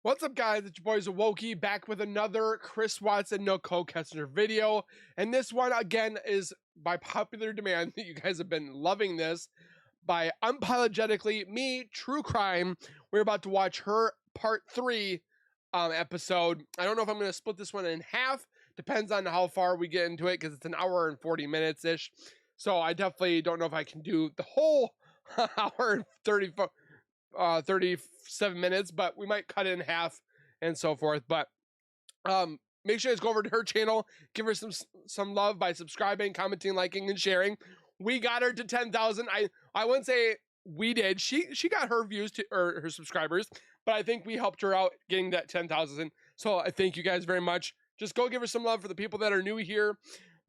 What's up, guys? It's your boy Zowoki back with another Chris Watson Nicole Kessler video. And this one, again, is by popular demand. You guys have been loving this. By Unapologetically Me, True Crime. We're about to watch her part 3 episode. I don't know if I'm going to split this one in half. Depends on how far we get into it, because it's an hour and 40 minutes-ish. So I definitely don't know if I can do the whole hour and 37 minutes, but we might cut it in half and so forth. But make sure you guys go over to her channel, give her some love by subscribing, commenting, liking, and sharing. We got her to 10,000. I wouldn't say we did. She got her views or her subscribers, but I think we helped her out getting that 10,000. So I thank you guys very much. Just go give her some love for the people that are new here.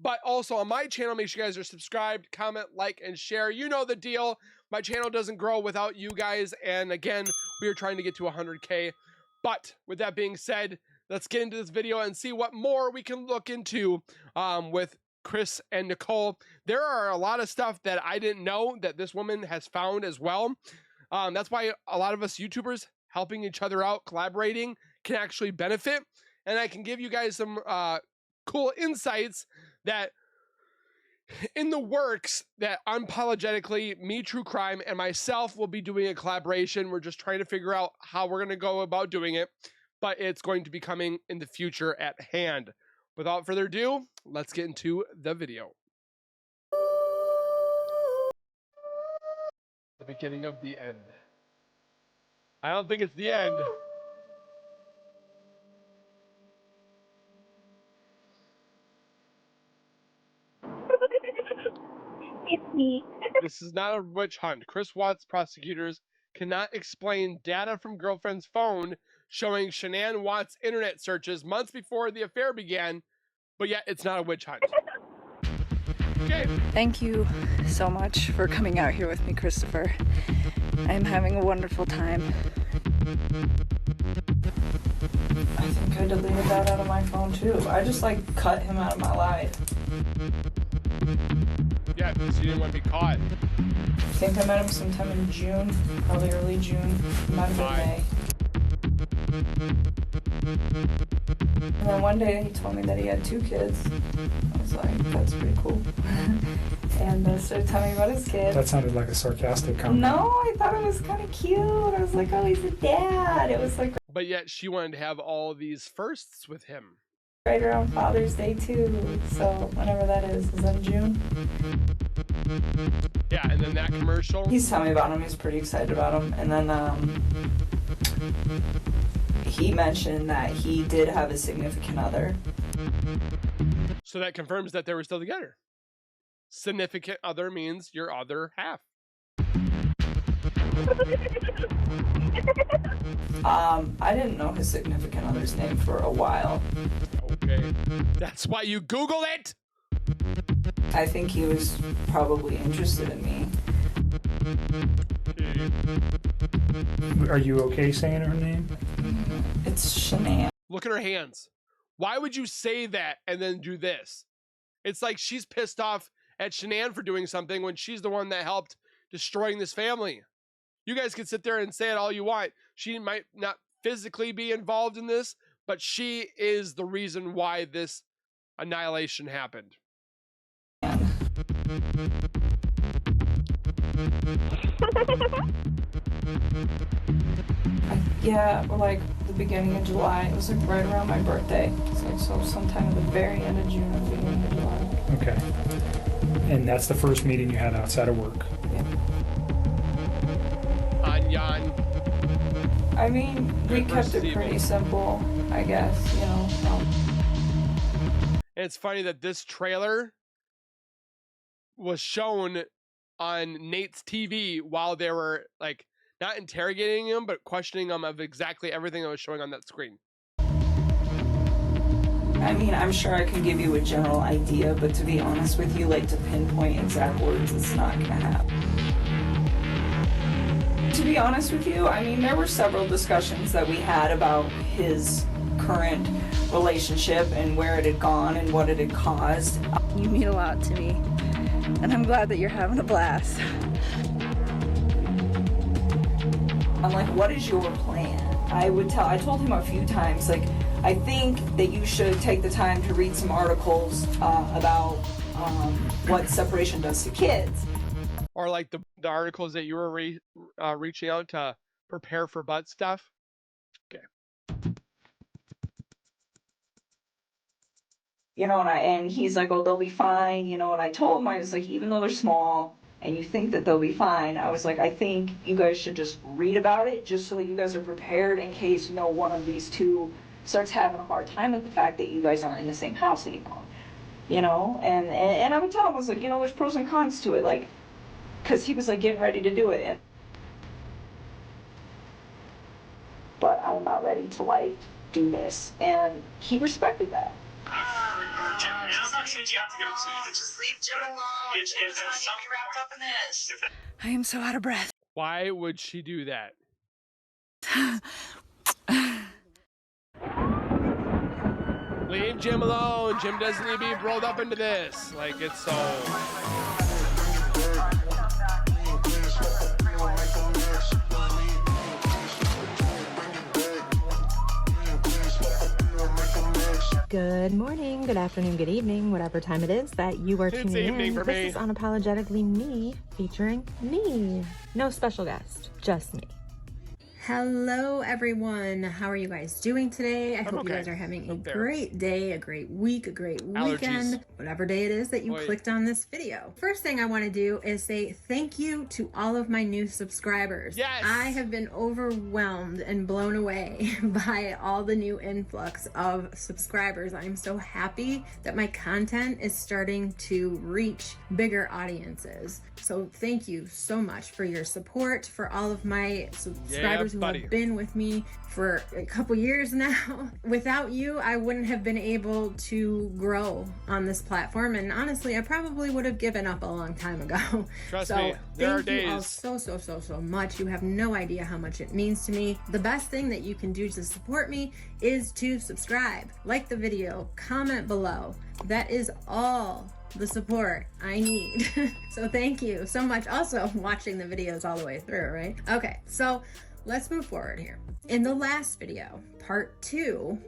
But also on my channel, make sure you guys are subscribed, comment, like, and share. You know the deal. My channel doesn't grow without you guys. And again, we are trying to get to 100K. But with that being said, let's get into this video and see what more we can look into with Chris and Nicole. There are a lot of stuff that I didn't know that this woman has found as well. That's why a lot of us YouTubers helping each other out, collaborating, can actually benefit. And I can give you guys some cool insights that in the works that Unapologetically Me, True Crime, and myself will be doing a collaboration. We're just trying to figure out how we're going to go about doing it, but it's going to be coming in the future at hand. Without further ado, let's get into the video. The beginning of the end. I don't think it's the end. It's me. This is not a witch hunt. Chris Watts prosecutors cannot explain data from girlfriend's phone showing Shanann Watts' internet searches months before the affair began, but yet it's not a witch hunt. Okay. Thank you so much for coming out here with me, Christopher. I'm having a wonderful time. I think I deleted that out of my phone too. I just like cut him out of my life. Yeah, because you didn't want to be caught. I think I met him sometime in June, probably early June. Might have been May. And then one day he told me that he had 2 kids. I was like, that's pretty cool. And started telling me about his kid. That sounded like a sarcastic comment. No, I thought it was kind of cute. I was like, oh, he's a dad. It was like. But yet she wanted to have all these firsts with him. Right around Father's Day too, so whenever that is that in June? Yeah, and then that commercial. He's telling me about him, he's pretty excited about him, and then he mentioned that he did have a significant other. So that confirms that they were still together. Significant other means your other half. I didn't know his significant other's name for a while. Okay, that's why you Google it. I think he was probably interested in me. Okay. Are you okay saying her name? It's Shanann. Look at her hands. Why would you say that and then do this? It's like she's pissed off at Shanann for doing something when she's the one that helped destroying this family. You guys can sit there and say it all you want. She might not physically be involved in this, but she is the reason why this annihilation happened. Yeah, like the beginning of July. It was like right around my birthday. It's like so sometime at the very end of June or the beginning of July. Okay. And that's the first meeting you had outside of work? Yeah. Anyan. I mean, we kept it pretty simple, I guess, you know. And it's funny that this trailer was shown on Nate's TV while they were like not interrogating him, but questioning him of exactly everything that was showing on that screen. I mean, I'm sure I can give you a general idea, but to be honest with you, like to pinpoint exact words, it's not gonna happen. To be honest with you, I mean, there were several discussions that we had about his current relationship and where it had gone and what it had caused. You mean a lot to me, and I'm glad that you're having a blast. I'm like, what is your plan? I told him a few times, like, I think that you should take the time to read some articles about what separation does to kids. Or like the articles that you were reaching out to prepare for butt stuff. Okay. You know, and he's like, oh, they'll be fine, you know, and I told him, I was like, even though they're small and you think that they'll be fine, I was like, I think you guys should just read about it just so that you guys are prepared in case, you know, one of these two starts having a hard time with the fact that you guys aren't in the same house anymore. You know, and I would tell him, I was like, you know, there's pros and cons to it, like, because he was like getting ready to do it. But I'm not ready to like do this, and he respected that. I am so out of breath. Why would she do that? Leave Jim alone. Jim doesn't need to be rolled up into this. Like, it's so... Good morning, good afternoon, good evening, whatever time it is that you are It's tuning evening in. for This me. is Unapologetically Me, featuring me. No special guest, just me. Hello, everyone. How are you guys doing today? I hope okay. you guys are having a There. great day, a great week, a great Allergies. weekend, whatever day it is that you Boy. clicked on this video. First thing I want to do is say thank you to all of my new subscribers. Yes. I have been overwhelmed and blown away by all the new influx of subscribers. I'm so happy that my content is starting to reach bigger audiences. So thank you so much for your support, for all of my subscribers who buddy. have been with me for a couple years now. Without you, I wouldn't have been able to grow on this platform, and honestly, I probably would have given up a long time ago. Trust so me, there are thank you all days. so much. You have no idea how much it means to me. The best thing that you can do to support me is to subscribe, like the video, comment below. That is all the support I need. So thank you so much. Also watching the videos all the way through, right? Okay, so let's move forward here. In the last video, part 2,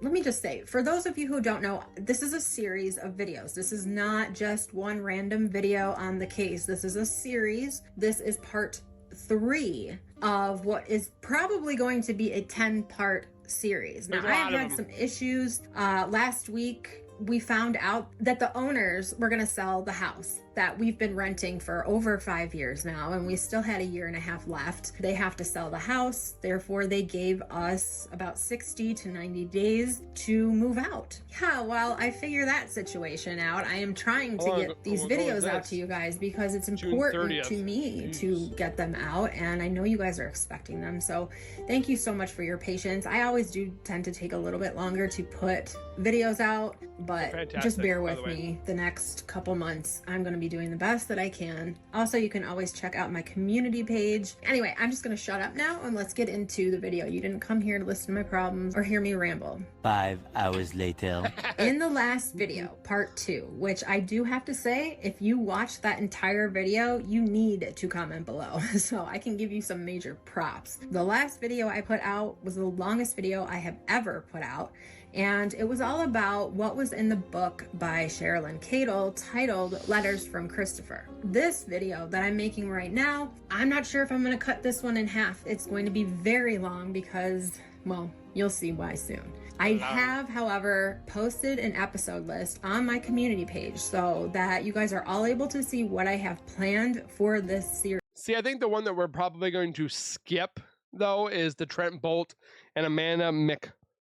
let me just say, for those of you who don't know, this is a series of videos. This is not just one random video on the case. This is a series. This is part 3 of what is probably going to be a 10-part series. Now, There's a I have lot of had them. some issues. Last week, we found out that the owners were going to sell the house that we've been renting for over 5 years now, and we still had a year and a half left. They have to sell the house, therefore they gave us about 60 to 90 days to move out. Yeah, while I figure that situation out, I am trying to get these videos out to you guys because it's important 30th. to me to get them out, and I know you guys are expecting them. So thank you so much for your patience. I always do tend to take a little bit longer to put videos out, but Fantastic, just bear by with the way. me. The next couple months, I'm going to be doing the best that I can. Also, you can always check out my community page. Anyway, I'm just going to shut up now and let's get into the video. You didn't come here to listen to my problems or hear me ramble. 5 hours later. In the last video, part 2, which I do have to say, if you watch that entire video, you need to comment below so I can give you some major props. The last video I put out was the longest video I have ever put out, and it was all about what was in the book by Sherilyn Cadle titled Letters from Christopher. This video that I'm making right now, I'm not sure if I'm going to cut this one in half. It's going to be very long because, well, you'll see why soon. I have, however, posted an episode list on my community page so that you guys are all able to see what I have planned for this series. See, I think the one that we're probably going to skip, though, is the Trent Bolt and Amanda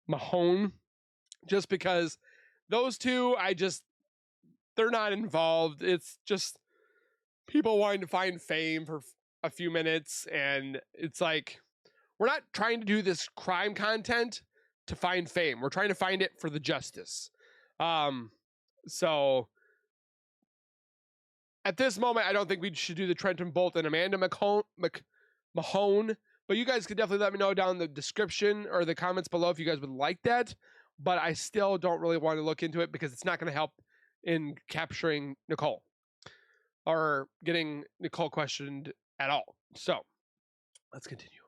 McMahon. Just because those two, they're not involved. It's just people wanting to find fame for a few minutes. And it's like, we're not trying to do this crime content to find fame. We're trying to find it for the justice. So at this moment, I don't think we should do the Trenton Bolt and Amanda Mahone. But you guys could definitely let me know down in the description or the comments below if you guys would like that. But I still don't really want to look into it because it's not going to help in capturing Nicole or getting Nicole questioned at all. So let's continue.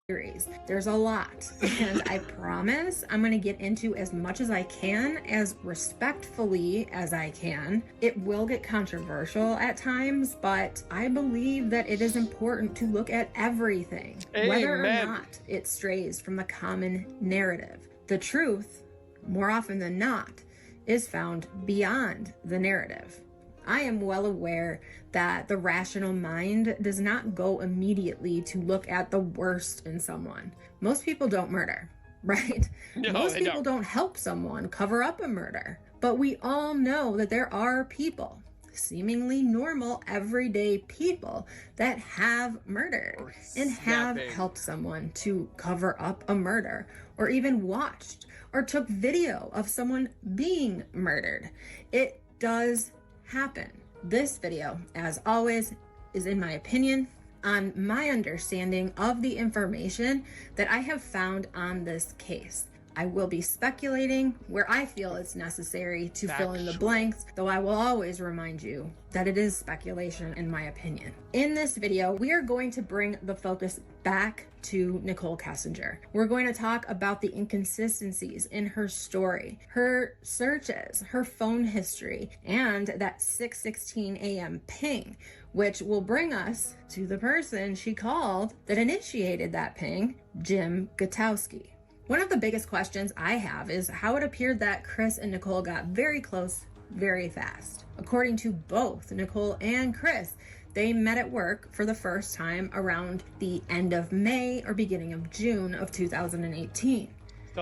series. There's a lot, and I promise I'm going to get into as much as I can, as respectfully as I can. It will get controversial at times, but I believe that it is important to look at everything, whether or Amen. not it strays from the common narrative. The truth, more often than not, is found beyond the narrative. I am well aware that the rational mind does not go immediately to look at the worst in someone. Most people don't murder, right? No, Most they people don't help someone cover up a murder. But we all know that there are people, seemingly normal, everyday people, that have murdered and have snapping. helped someone to cover up a murder, or even watched or took video of someone being murdered. It does happen. This video, as always, is in my opinion on my understanding of the information that I have found on this case. I will be speculating where I feel it's necessary to fill in the blanks, though I will always remind you that it is speculation in my opinion. In this video, we are going to bring the focus back to Nicole Kessinger. We're going to talk about the inconsistencies in her story, her searches, her phone history, and that 6:16 a.m. ping, which will bring us to the person she called that initiated that ping, Jim Gutowski. One of the biggest questions I have is how it appeared that Chris and Nicole got very close very fast. According to both Nicole and Chris, they met at work for the first time around the end of May or beginning of June of 2018.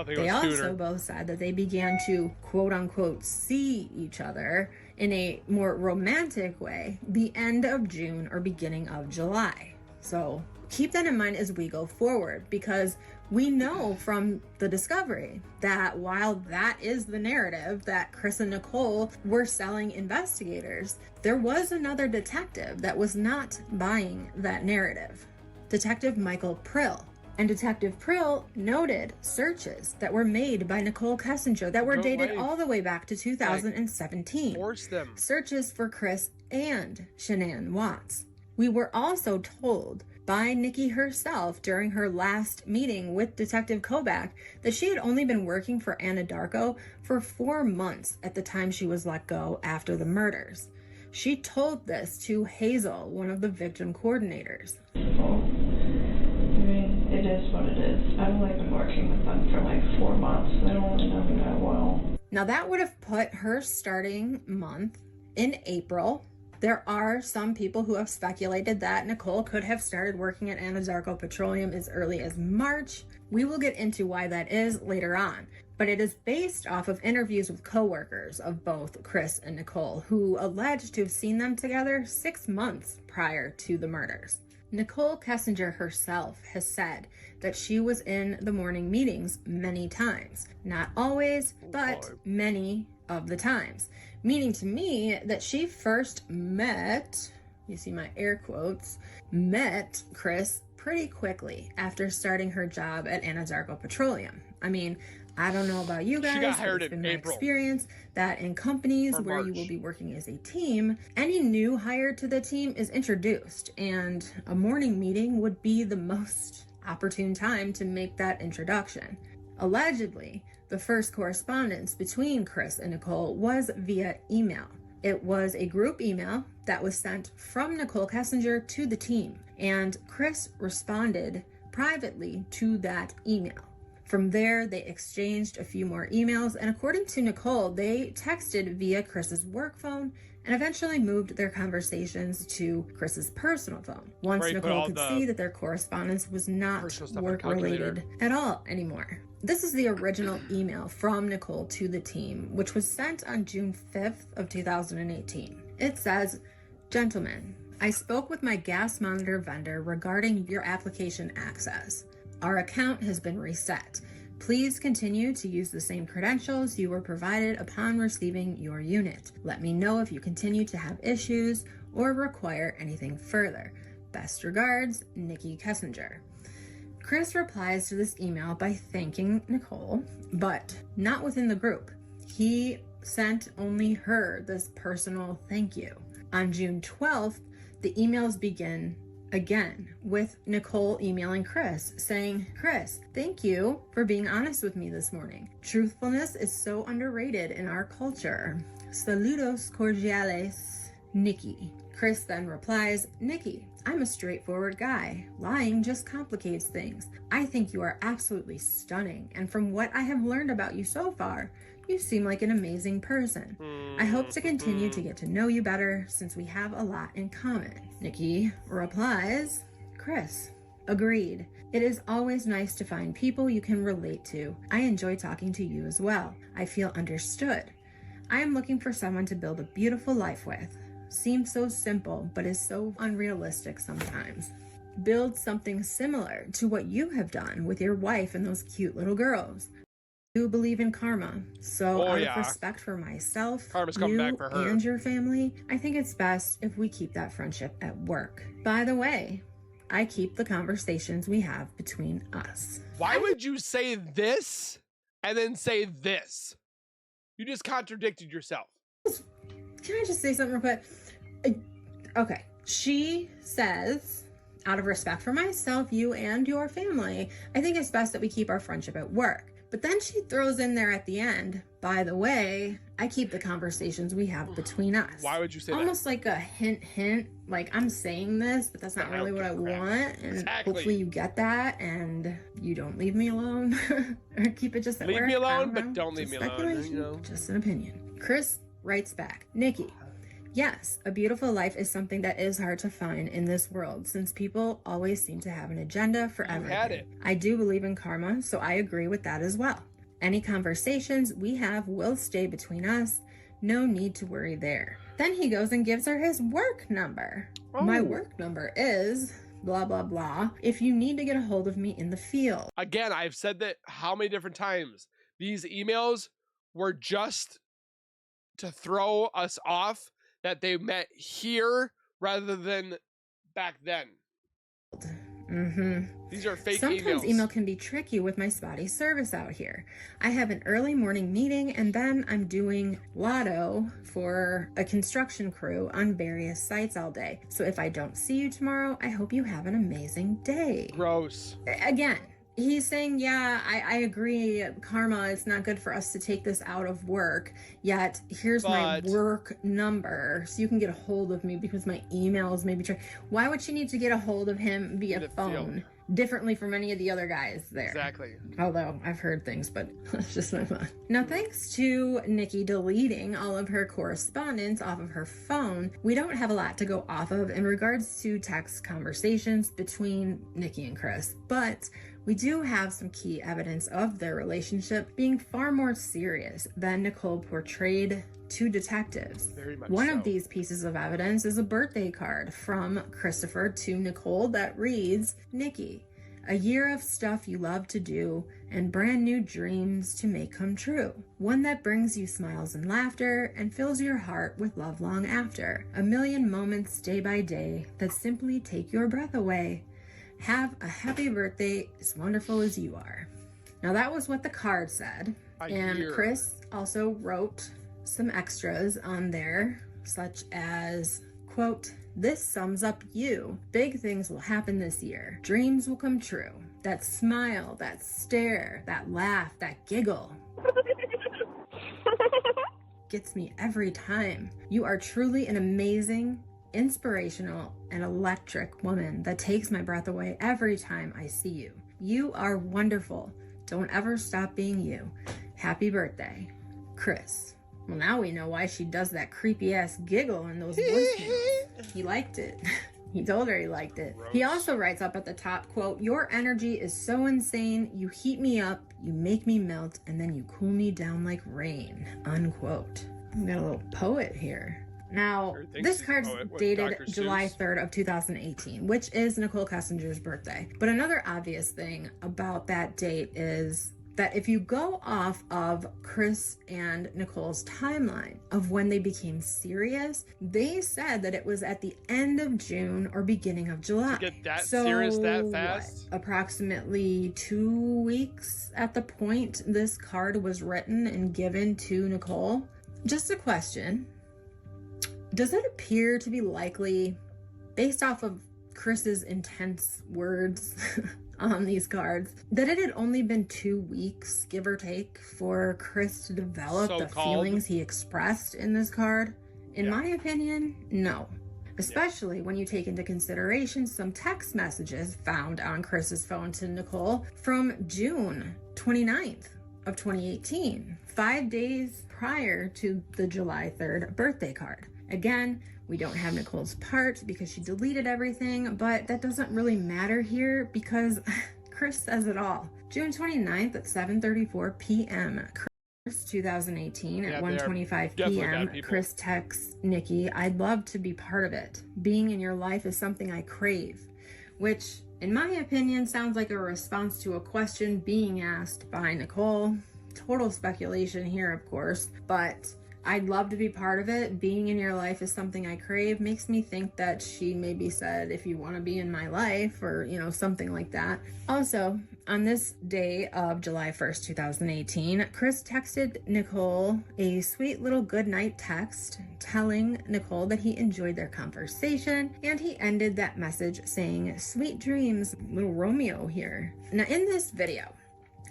They also both said that they began to quote unquote see each other in a more romantic way the end of June or beginning of July. So keep that in mind as we go forward, because we know from the discovery that while that is the narrative that Chris and Nicole were selling investigators, there was another detective that was not buying that narrative. Detective Michael Prill. And Detective Prill noted searches that were made by Nicole Kessinger that were dated all the way back to 2017. Force them. Searches for Chris and Shanann Watts. We were also told by Nikki herself during her last meeting with Detective Kobach that she had only been working for Anna Darko for 4 months at the time she was let go after the murders. She told this to Hazel, one of the victim coordinators. I mean, it is what it is. I've only been working with them for like 4 months. I don't really know them that well. Now that would have put her starting month in April. There are some people who have speculated that Nicole could have started working at Anadarko Petroleum as early as March. We will get into why that is later on, but it is based off of interviews with co-workers of both Chris and Nicole, who alleged to have seen them together 6 months prior to the murders. Nicole Kessinger herself has said that she was in the morning meetings many times. Not always, but many of the times. Meaning to me that she first met, you see my air quotes, met Chris pretty quickly after starting her job at Anadarko Petroleum. I mean, I don't know about you guys, She got hired but it's in been my April. experience that in companies Or where you March. will be working as a team, any new hire to the team is introduced, and a morning meeting would be the most opportune time to make that introduction. Allegedly, the first correspondence between Chris and Nicole was via email. It was a group email that was sent from Nicole Kessinger to the team, and Chris responded privately to that email. From there, they exchanged a few more emails, and according to Nicole, they texted via Chris's work phone and eventually moved their conversations to Chris's personal phone. Once Where he put Nicole all could the see that their correspondence was not personal stuff in a work-related at all anymore. This is the original email from Nicole to the team, which was sent on June 5th of 2018. It says, "Gentlemen, I spoke with my gas monitor vendor regarding your application access. Our account has been reset. Please continue to use the same credentials you were provided upon receiving your unit. Let me know if you continue to have issues or require anything further. Best regards, Nikki Kessinger." Chris replies to this email by thanking Nicole, but not within the group. He sent only her this personal thank you. On June 12th, the emails begin Again, with Nicole emailing Chris saying, Chris, thank you for being honest with me this morning. Truthfulness is so underrated in our culture. Saludos cordiales, Nikki. Chris then replies, Nikki, I'm a straightforward guy. Lying just complicates things. I think you are absolutely stunning, and from what I have learned about you so far, you seem like an amazing person. I hope to continue to get to know you better since we have a lot in common. Nikki replies, Chris, agreed. It is always nice to find people you can relate to. I enjoy talking to you as well. I feel understood. I am looking for someone to build a beautiful life with. Seems so simple, but is so unrealistic sometimes. Build something similar to what you have done with your wife and those cute little girls. I do believe in karma, so out of respect for myself, Karma's coming back for her. and your family, I think it's best if we keep that friendship at work. By the way, I keep the conversations we have between us. Why would you say this and then say this? You just contradicted yourself. Can I just say something real quick? Okay. She says, out of respect for myself, you and your family, I think it's best that we keep our friendship at work. But then she throws in there at the end, by the way, I keep the conversations we have between us. Why would you say Almost like a hint, like I'm saying this, but that's not really what I want. And hopefully you get that and you don't leave me alone. Or keep it just at work. Leave me alone, but know. don't leave me alone. Speculation, just an opinion. Chris writes back, Nikki, yes, a beautiful life is something that is hard to find in this world since people always seem to have an agenda for everything. had it. I do believe in karma, so I agree with that as well. Any conversations we have will stay between us. No need to worry there. Then he goes and gives her his work number. My work number is blah, blah, blah. If you need to get a hold of me in the field. Again, I've said that how many different times? These emails were just to throw us off that they met here rather than back then. These are fake Sometimes emails. email can be tricky with my spotty service out here. I have an early morning meeting and then I'm doing lotto for a construction crew on various sites all day. So if I don't see you tomorrow, I hope you have an amazing day. Gross. Again, he's saying, yeah, I agree, karma, it's not good for us to take this out of work, yet here's my work number so you can get a hold of me because my emails may be Why would she need to get a hold of him via phone? Differently from any of the other guys there. Exactly. Although I've heard things, but let's just move on. Now, thanks to Nikki deleting all of her correspondence off of her phone, we don't have a lot to go off of in regards to text conversations between Nikki and Chris, but we do have some key evidence of their relationship being far more serious than Nicole portrayed to detectives. Very much One so. of these pieces of evidence is a birthday card from Christopher to Nicole that reads, Nikki, a year of stuff you love to do and brand new dreams to make come true. One that brings you smiles and laughter and fills your heart with love long after. A million moments day by day that simply take your breath away. Have a happy birthday, as wonderful as you are. Now that was what the card said. And Chris also wrote some extras on there, such as, quote, this sums up you. Big things will happen this year. Dreams will come true. That smile, that stare, that laugh, that giggle. Gets me every time. You are truly an amazing, inspirational, and electric woman that takes my breath away every time I see you. You are wonderful. Don't ever stop being you. Happy birthday, Chris. Well, now we know why she does that creepy ass giggle in those voicemails. He liked it. He told her he liked it. Gross. He also writes up at the top, quote, your energy is so insane. You heat me up, you make me melt, and then you cool me down like rain, unquote. We got a little poet here. Now, this card's dated July 3rd of 2018, which is Nicole Kessinger's birthday. But another obvious thing about that date is that if you go off of Chris and Nicole's timeline of when they became serious, they said that it was at the end of June or beginning of July. To get that serious that fast? What, approximately 2 weeks at the point this card was written and given to Nicole. Just a question. Does it appear to be likely, based off of Chris's intense words on these cards, that it had only been 2 weeks, give or take, for Chris to develop the feelings he expressed in this card? In my opinion, no. Especially when you take into consideration some text messages found on Chris's phone to Nicole from June 29th of 2018, 5 days prior to the July 3rd birthday card. Again, we don't have Nicole's part because she deleted everything, but that doesn't really matter here because Chris says it all. June 29th at 7:34 p.m. 2018 at 1:25 p.m. Chris texts Nikki, "I'd love to be part of it. Being in your life is something I crave," which in my opinion sounds like a response to a question being asked by Nicole. Total speculation here, of course, but "I'd love to be part of it. Being in your life is something I crave" makes me think that she maybe said, "if you want to be in my life," or, you know, something like that. Also, on this day of July 1st, 2018, Chris texted Nicole a sweet little goodnight text telling Nicole that he enjoyed their conversation, and he ended that message saying, "Sweet dreams, little Romeo here." Now, in this video,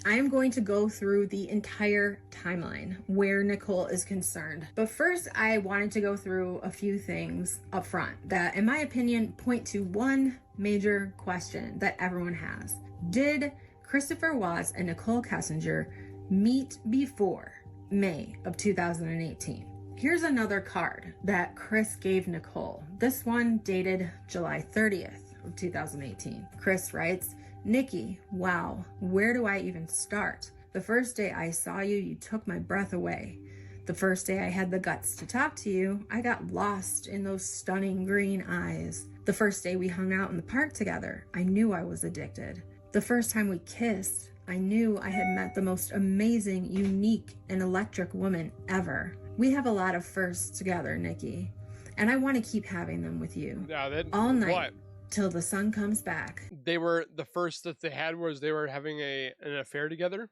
I am going to go through the entire timeline where Nicole is concerned. But first, I wanted to go through a few things up front that, in my opinion, point to one major question that everyone has. Did Christopher Watts and Nicole Kessinger meet before May of 2018? Here's another card that Chris gave Nicole. This one dated July 30th of 2018. Chris writes, "Nikki, wow, where do I even start? The first day I saw you, you took my breath away. The first day I had the guts to talk to you, I got lost in those stunning green eyes. The first day we hung out in the park together, I knew I was addicted. The first time we kissed, I knew I had met the most amazing, unique, and electric woman ever. We have a lot of firsts together, Nikki, and I want to keep having them with you. All night. Till the sun comes back." They were, the first that they had was they were having an affair together.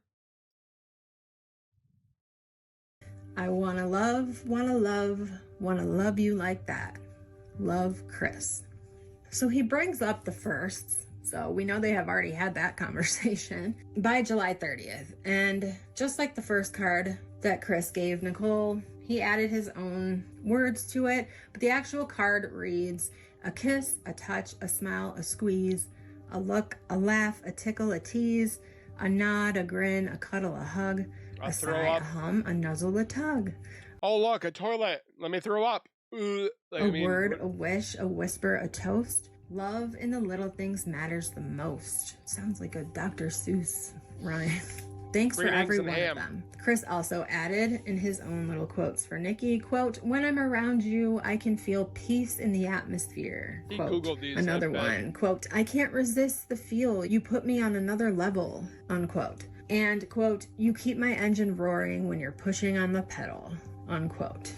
"I wanna love, wanna love you like that. Love, Chris." So he brings up the firsts, so we know they have already had that conversation by July 30th. And just like the first card that Chris gave Nicole, he added his own words to it, but the actual card reads, "A kiss, a touch, a smile, a squeeze, a look, a laugh, a tickle, a tease, a nod, a grin, a cuddle, a hug, a sigh, a hum, a nuzzle, a tug. Oh, look, a toilet. Let me throw up. Word, a wish, a whisper, a toast. Love in the little things matters the most." Sounds like a Dr. Seuss rhyme. "Thanks for every one of them." Chris also added in his own little quotes for Nikki, quote, "When I'm around you, I can feel peace in the atmosphere." He quote, Googled these. another one, quote, "I can't resist the feel. You put me on another level," unquote. And, quote, "You keep my engine roaring when you're pushing on the pedal," unquote.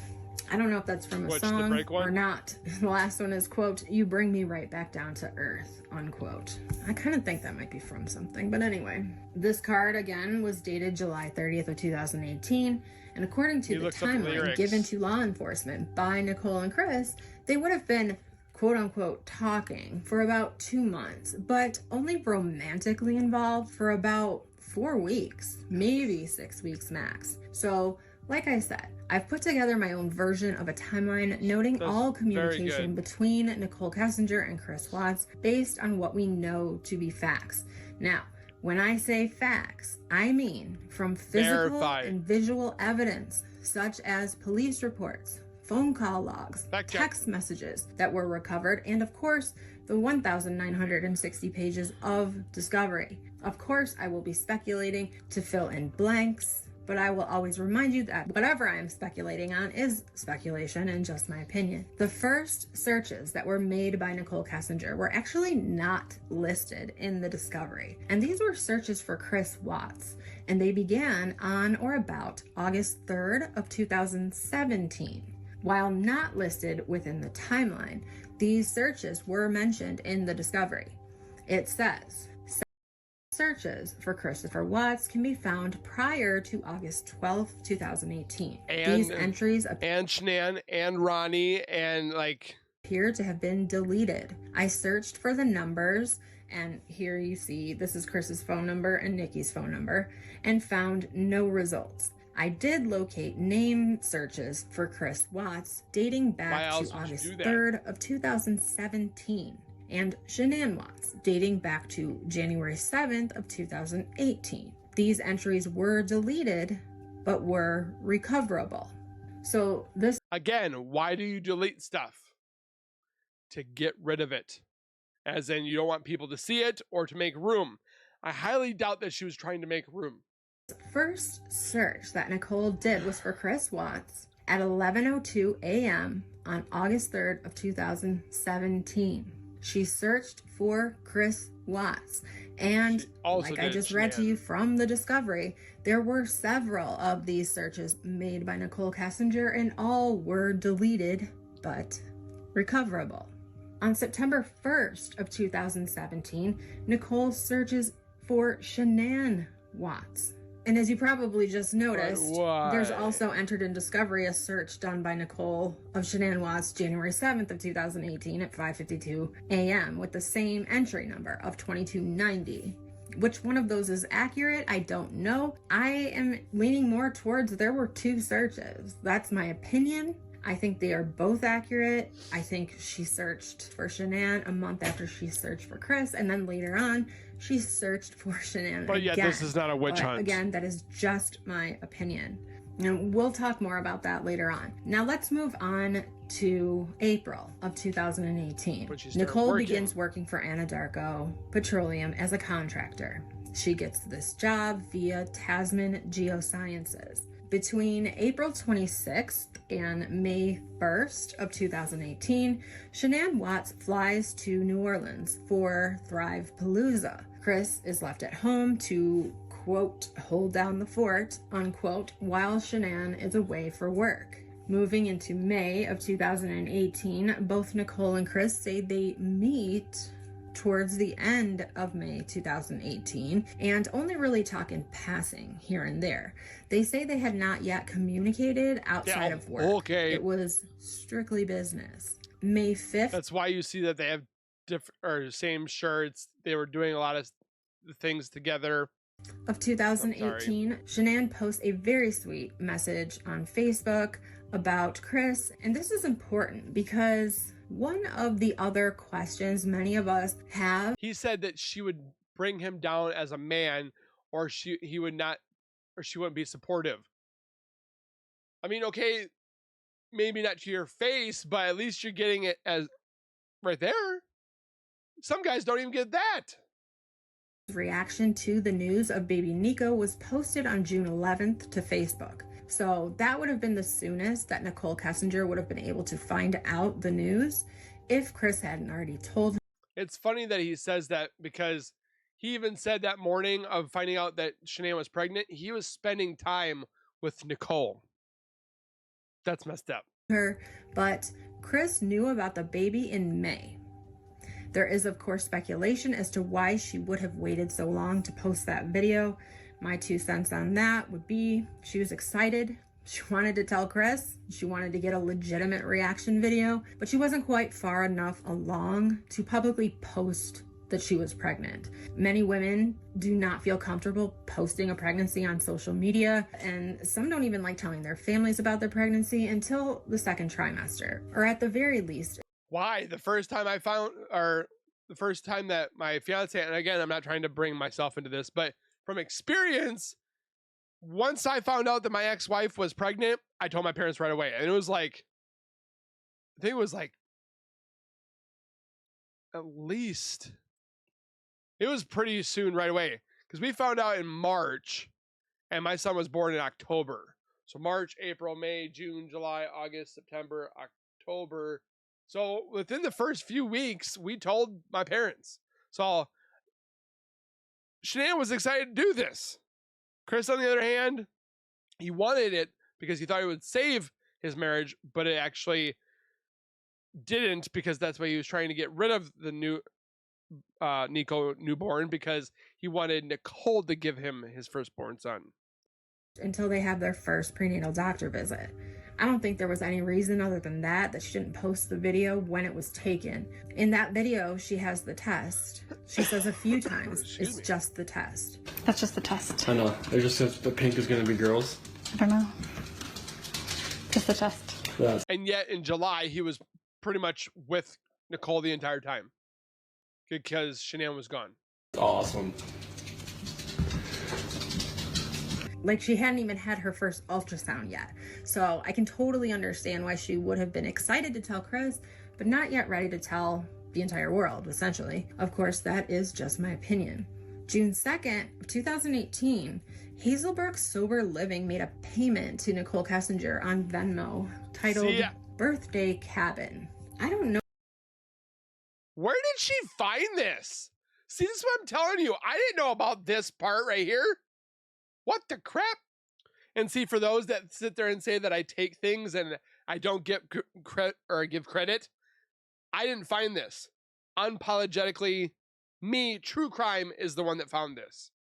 I don't know if that's from a song or not. The last one is, quote, "You bring me right back down to earth," unquote. I kind of think that might be from something, but anyway. This card, again, was dated July 30th of 2018, and according to the timeline given to law enforcement by Nicole and Chris, they would have been, quote unquote, talking for about 2 months, but only romantically involved for about 4 weeks, maybe 6 weeks max. So, like I said, I've put together my own version of a timeline noting all communication between Nicole Kessinger and Chris Watts based on what we know to be facts. Now, when I say facts, I mean from physical and visual evidence, such as police reports, phone call logs, text messages that were recovered, and of course, the 1,960 pages of discovery. Of course, I will be speculating to fill in blanks, but I will always remind you that whatever I am speculating on is speculation and just my opinion. The first searches that were made by Nicole Kessinger were actually not listed in the discovery. And these were searches for Chris Watts, and they began on or about August 3rd of 2017. While not listed within the timeline, these searches were mentioned in the discovery. It says, searches for Christopher Watts can be found prior to August 12th, 2018. These entries and Shanann and Ronnie and like appear to have been deleted. I searched for the numbers, and here you see this is Chris's phone number and Nikki's phone number, and found no results. I did locate name searches for Chris Watts dating back to August 3rd of 2017, and Shanann Watts dating back to January 7th of 2018. These entries were deleted, but were recoverable. So this... Again, why do you delete stuff? To get rid of it. As in, you don't want people to see it or to make room. I highly doubt that she was trying to make room. First search that Nicole did was for Chris Watts at 11:02 a.m. on August 3rd of 2017. She searched for Chris Watts, and like I just read to you from the discovery, there were several of these searches made by Nicole Kessinger, and all were deleted but recoverable. On September 1st of 2017, Nicole searches for Shanann Watts. And as you probably just noticed, there's also entered in discovery a search done by Nicole of Shanann Watts January 7th of 2018 at 5:52 a.m. with the same entry number of 2290. Which one of those is accurate, I don't know. I am leaning more towards there were two searches. That's my opinion. I think they are both accurate. I think she searched for Shanann a month after she searched for Chris, and then later on, she searched for Shanann But again. yeah, this is not a witch hunt. Again, that is just my opinion. And we'll talk more about that later on. Now let's move on to April of 2018. Nicole begins working for Anadarko Petroleum as a contractor. She gets this job via Tasman Geosciences. Between April 26th and May 1st of 2018, Shanann Watts flies to New Orleans for Thrive Palooza. Chris is left at home to, quote, hold down the fort, unquote, while Shanann is away for work. Moving into May of 2018, both Nicole and Chris say they meet towards the end of May 2018 and only really talk in passing here and there. They say they had not yet communicated outside of work. Okay. It was strictly business. May 5th. That's why you see that they have different or same shirts. They were doing a lot of things together. Of 2018, Shanann posts a very sweet message on Facebook about Chris, and this is important because one of the other questions many of us have. He said that she would bring him down as a man, or he would not, or she wouldn't be supportive. I mean, okay, maybe not to your face, but at least you're getting it as right there. Some guys don't even get that. Reaction to the news of baby Nico was posted on June 11th to Facebook. So that would have been the soonest that Nicole Kessinger would have been able to find out the news if Chris hadn't already told her. It's funny that he says that because he even said that morning of finding out that Shanann was pregnant, he was spending time with Nicole. That's messed up. But Chris knew about the baby in May. There is, of course, speculation as to why she would have waited so long to post that video. My 2 cents on that would be she was excited. She wanted to tell Chris. She wanted to get a legitimate reaction video, but she wasn't quite far enough along to publicly post that she was pregnant. Many women do not feel comfortable posting a pregnancy on social media, and some don't even like telling their families about their pregnancy until the second trimester, or at the very least. Why? The first time I found, or the first time that my fiance, and again, I'm not trying to bring myself into this, but from experience, once I found out that my ex-wife was pregnant, I told my parents right away. And it was like, I think it was like, at least, it was pretty soon right away. Because we found out in March, and my son was born in October. So March, April, May, June, July, August, September, October. So within the first few weeks, we told my parents. So Shanann was excited to do this. Chris, on the other hand, he wanted it because he thought it would save his marriage, but it actually didn't, because that's why he was trying to get rid of the new Nico newborn, because he wanted Nicole to give him his firstborn son. Until they have their first prenatal doctor visit. I don't think there was any reason other than that she didn't post the video when it was taken. In that video, she has the test. She says a few times, it's just the test. That's just the test. I know. It just says the pink is going to be girls. I don't know. Just the test. Yeah. And yet in July, he was pretty much with Nicole the entire time because Shanann was gone. Awesome. Like, she hadn't even had her first ultrasound yet. So I can totally understand why she would have been excited to tell Chris, but not yet ready to tell the entire world, essentially. Of course, that is just my opinion. June 2nd of 2018, Hazelbrook Sober Living made a payment to Nicole Kessinger on Venmo titled Birthday Cabin. I don't know. Where did she find this? See, this is what I'm telling you. I didn't know about this part right here. What the crap? And see, for those that sit there and say that I take things and I don't get credit or give credit, I didn't find this. Unapologetically, me, true crime, is the one that found this.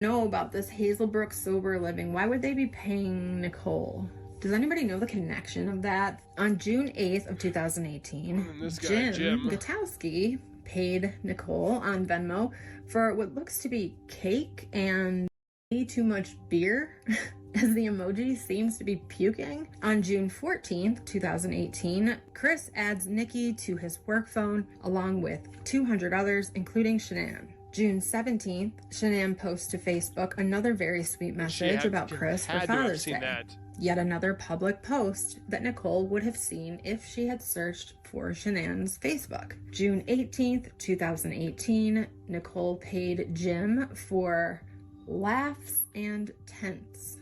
Know about this Hazelbrook Sober Living. Why would they be paying Nicole? Does anybody know the connection of that? On June 8th of 2018, Jim Gutowski paid Nicole on Venmo for what looks to be cake and too much beer, as the emoji seems to be puking. On June 14th, 2018, Chris adds Nikki to his work phone along with 200 others, including Shanann. June 17th, Shanann posts to Facebook another very sweet message about Chris for Father's Day. Yet another public post that Nicole would have seen if she had searched for Shanann's Facebook. June 18th, 2018, Nicole paid Jim for laughs and tents.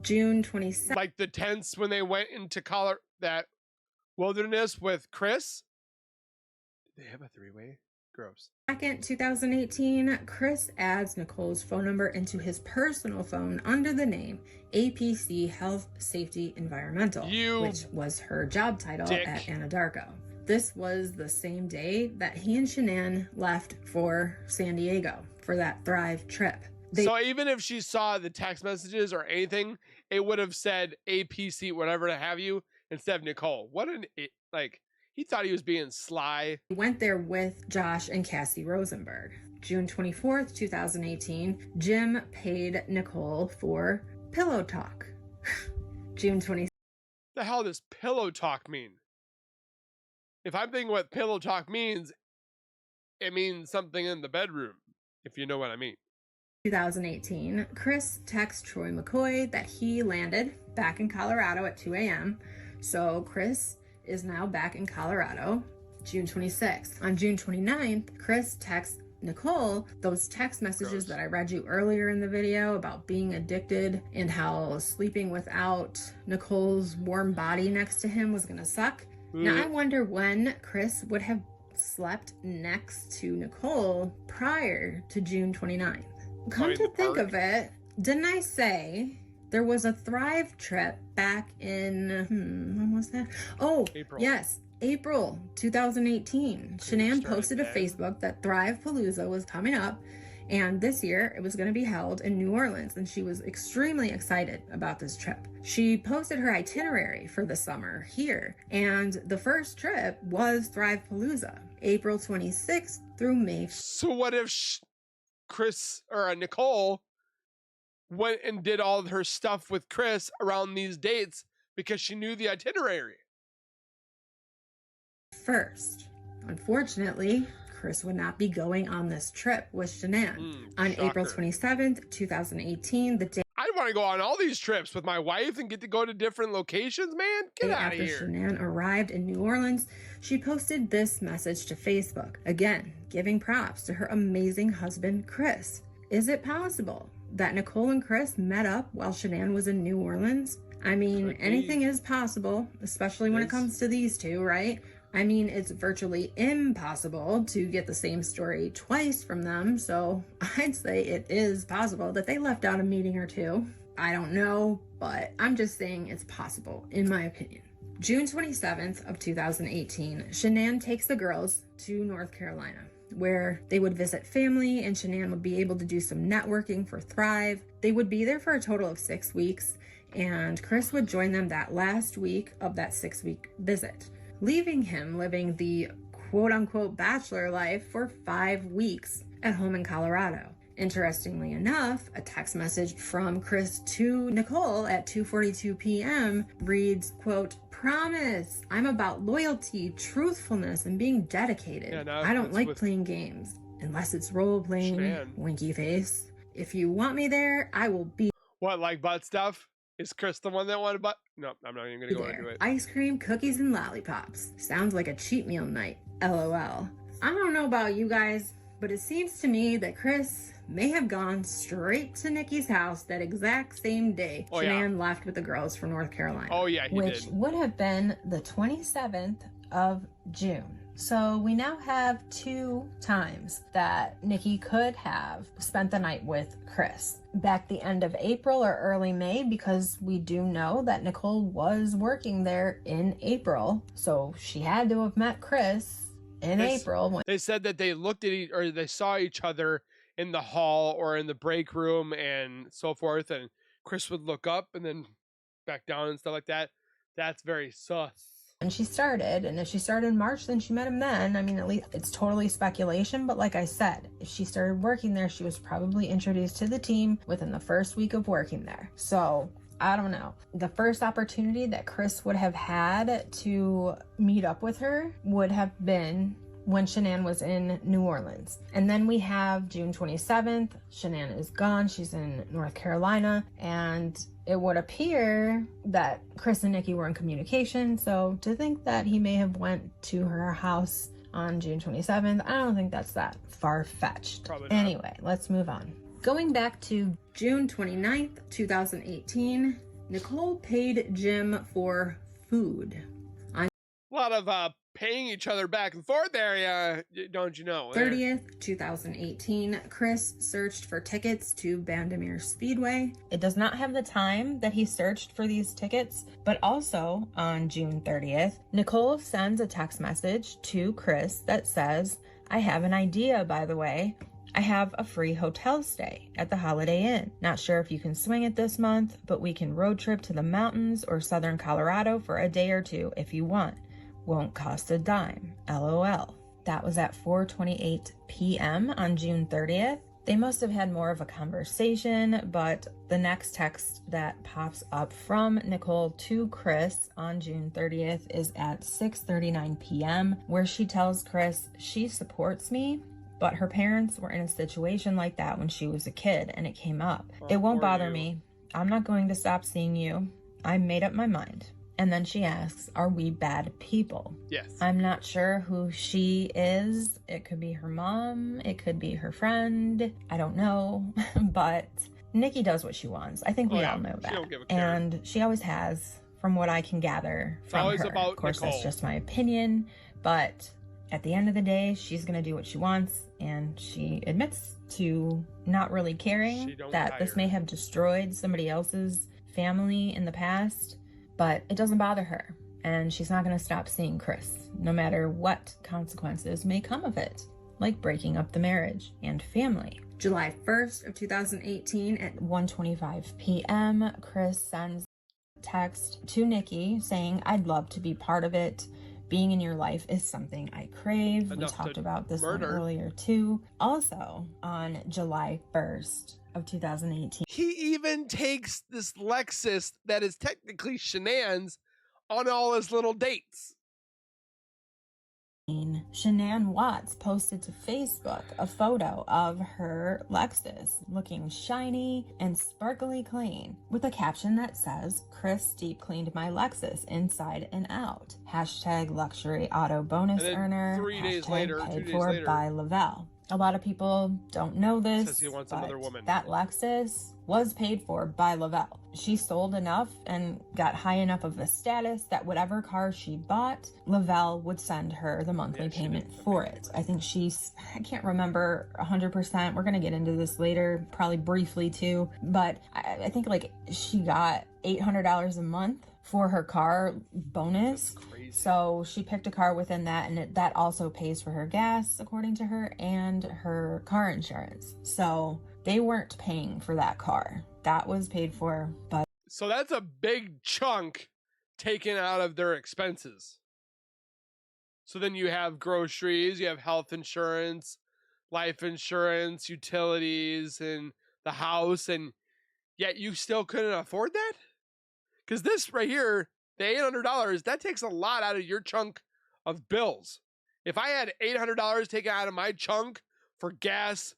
June 27th. Like the tents when they went into that wilderness with Chris. Did they have a three-way? Gross. 2nd, 2018, Chris adds Nicole's phone number into his personal phone under the name APC Health Safety Environmental, which was her job title at Anadarko. This was the same day that he and Shanann left for San Diego for that Thrive trip. So even if she saw the text messages or anything, it would have said APC, whatever to have you, instead of Nicole. What an, like, he thought he was being sly. He went there with Josh and Cassie Rosenberg. June 24th, 2018, Jim paid Nicole for pillow talk. June 26th. The hell does pillow talk mean? If I'm thinking what pillow talk means, it means something in the bedroom, if you know what I mean. 2018, Chris texts Troy McCoy that he landed back in Colorado at 2 a.m. So Chris is now back in Colorado. June 26th. On June 29th, Chris texts Nicole those text messages that I read you earlier in the video about being addicted and how sleeping without Nicole's warm body next to him was gonna suck. Now I wonder when Chris would have slept next to Nicole prior to June 29th. Come to think of it, didn't I say there was a Thrive trip back in, when was that? Oh, April. Yes, April 2018. Shanann posted to Facebook that Thrive Palooza was coming up, and this year it was going to be held in New Orleans, and she was extremely excited about this trip. She posted her itinerary for the summer here, and the first trip was Thrive Palooza, April 26th through May. So what if Chris or Nicole went and did all of her stuff with Chris around these dates because she knew the itinerary? First, unfortunately, Chris would not be going on this trip with Shanann. On April 27th, 2018, the day I want to go on all these trips with my wife and get to go to different locations, man. Get out of here. After Shanann arrived in New Orleans, she posted this message to Facebook, again, giving props to her amazing husband, Chris. Is it possible that Nicole and Chris met up while Shanann was in New Orleans? I mean, anything is possible, especially when it comes to these two, right? I mean, it's virtually impossible to get the same story twice from them, so I'd say it is possible that they left out a meeting or two. I don't know, but I'm just saying it's possible, in my opinion. June 27th of 2018, Shanann takes the girls to North Carolina, where they would visit family and Shanann would be able to do some networking for Thrive. They would be there for a total of 6 weeks, and Chris would join them that last week of that 6-week visit, leaving him living the quote-unquote bachelor life for 5 weeks at home in Colorado. Interestingly enough, a text message from Chris to Nicole at 2:42 p.m. reads, quote, "Promise, I'm about loyalty, truthfulness, and being dedicated. Yeah, no, I don't it's like with playing games, unless it's role-playing, Shan. winky face. If you want me there, I will be What, like butt stuff? Is Chris the one that wanted butt? No, I'm not even gonna go into there. it. Ice cream, cookies, and lollipops. Sounds like a cheat meal night. LOL. I don't know about you guys, but it seems to me that Chris may have gone straight to Nikki's house that exact same day Oh, yeah. Shanann left with the girls for North Carolina. Oh yeah, he which did. would have been the 27th of June. So we now have 2 times that Nikki could have spent the night with Chris. Back the end of April or early May, because we do know that Nicole was working there in April. So she had to have met Chris in April. When They said that they looked at or they saw each other in the hall or in the break room and so forth, and Chris would look up and then back down and stuff like that. That's very sus. she started, and if she started in March, then she met him then. I mean, at least it's totally speculation, but like I said, if she started working there, she was probably introduced to the team within the first week of working there. So I don't know. The first opportunity that Chris would have had to meet up with her would have been when Shanann was in New Orleans. And then we have June 27th. Shanann is gone. She's in North Carolina. And it would appear that Chris and Nikki were in communication. So to think that he may have went to her house on June 27th, I don't think that's that far-fetched. Probably not. Anyway, let's move on. Going back to June 29th, 2018, Nicole paid Jim for food. A lot of paying each other back and forth there, don't you know? 30th, 2018, Chris searched for tickets to Bandimere Speedway. It does not have the time that he searched for these tickets, but also on June 30th, Nicole sends a text message to Chris that says, "I have an idea, by the way. I have a free hotel stay at the Holiday Inn. Not sure if you can swing it this month, but we can road trip to the mountains or southern Colorado for a day or 2 if you want. Won't cost a dime. LOL." That was at 4:28 p.m. on June 30th. They must have had more of a conversation, but the next text that pops up from Nicole to Chris on June 30th is at 6:39 p.m., where she tells Chris she supports me, but her parents were in a situation like that when she was a kid and it came up. "It won't bother me. I'm not going to stop seeing you. I made up my mind." And then she asks, "Are we bad people?" Yes. I'm not sure who she is. It could be her mom. It could be her friend. I don't know. But Nikki does what she wants. I think we all know that. She don't give a care. And she always has, from what I can gather from always her. about Of course, Nicole. that's just my opinion. But at the end of the day, she's going to do what she wants. And she admits to not really She caring don't that this tire. may have destroyed somebody else's family in the past. But it doesn't bother her, and she's not going to stop seeing Chris, no matter what consequences may come of it, like breaking up the marriage and family. July 1st of 2018 at 1:25 p.m., Chris sends a text to Nikki saying, "I'd love to be part of it. Being in your life is something I crave." We Enough talked to about this one murder. earlier too. Also, on July 1st of 2018, He even takes this Lexus that is technically Shanann's on all his little dates. Shanann Watts posted to Facebook a photo of her Lexus looking shiny and sparkly clean with a caption that says, "Chris deep cleaned my Lexus inside and out. Hashtag luxury auto bonus And then earner. 3 days Hashtag later, paid 2 days for later- by Lavelle." A lot of people don't know this, Says he wants another but woman. that Lexus was paid for by Lavelle. She sold enough and got high enough of a status that whatever car she bought, Lavelle would send her the monthly Yeah, she payment did. for it. I think I can't remember 100%. We're going to get into this later, probably briefly too. But I think like she got $800 a month for her car bonus. That's crazy. So she picked a car within that, and that also pays for her gas, according to her, and her car insurance. So they weren't paying for that car. That was paid for by So that's a big chunk taken out of their expenses. So then you have groceries, you have health insurance, life insurance, utilities, and the house, and yet you still couldn't afford that? Because this right here, the $800, that takes a lot out of your chunk of bills. If I had $800 taken out of my chunk for gas,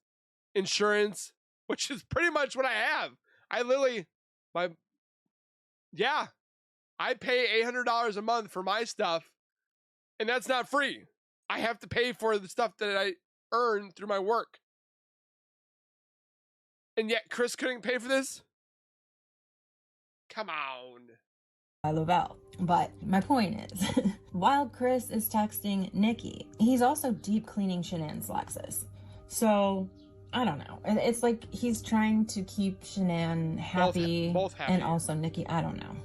insurance, which is pretty much what I have. I literally, I pay $800 a month for my stuff, and that's not free. I have to pay for the stuff that I earn through my work. And yet Chris couldn't pay for this? Come on. Lavelle. But my point is, while Chris is texting Nikki, he's also deep cleaning Shanann's Lexus. So, I don't know. It's like he's trying to keep Shanann happy, both happy. And also Nikki. I don't know.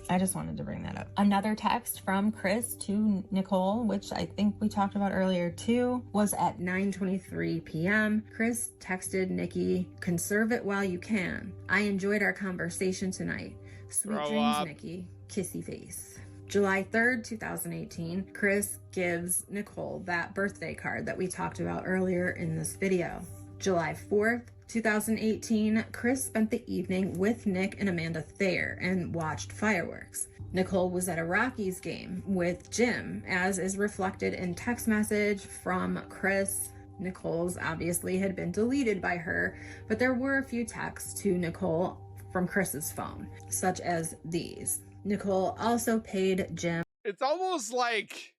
I just wanted to bring that up. Another text from Chris to Nicole, which I think we talked about earlier too, was at 9:23 p.m. Chris texted Nikki, "Conserve it while you can. I enjoyed our conversation tonight. Sweet Grow dreams, up. Nikki. Kissy face." July 3rd, 2018, Chris gives Nicole that birthday card that we talked about earlier in this video. July 4th, 2018, Chris spent the evening with Nick and Amanda Thayer and watched fireworks. Nicole was at a Rockies game with Jim, as is reflected in text message from Chris. Nicole's obviously had been deleted by her, but there were a few texts to Nicole from Chris's phone, such as these. Nicole also paid Jim. It's almost like,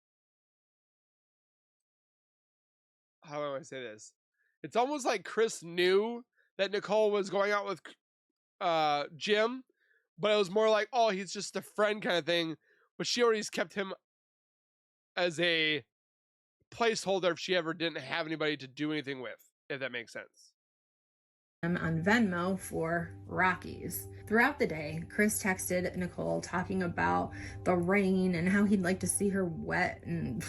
how do I say this? It's almost like Chris knew that Nicole was going out with Jim, but it was more like, oh, he's just a friend kind of thing. But she already kept him as a placeholder if she ever didn't have anybody to do anything with, if that makes sense. On Venmo for Rockies. Throughout the day, Chris texted Nicole talking about the rain and how he'd like to see her wet and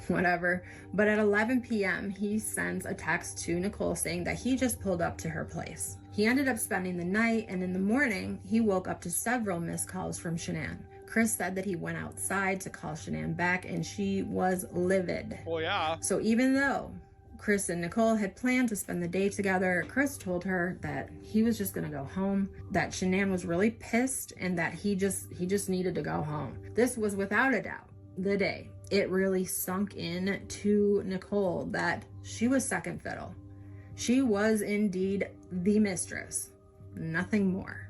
whatever. But at 11 p.m., he sends a text to Nicole saying that he just pulled up to her place. He ended up spending the night, and in the morning, he woke up to several missed calls from Shanann. Chris said that he went outside to call Shanann back, and she was livid. Well, yeah. So even though Chris and Nicole had planned to spend the day together, Chris told her that he was just gonna go home, that Shanann was really pissed, and that he just needed to go home. This was without a doubt the day it really sunk in to Nicole that she was second fiddle. She was indeed the mistress, nothing more.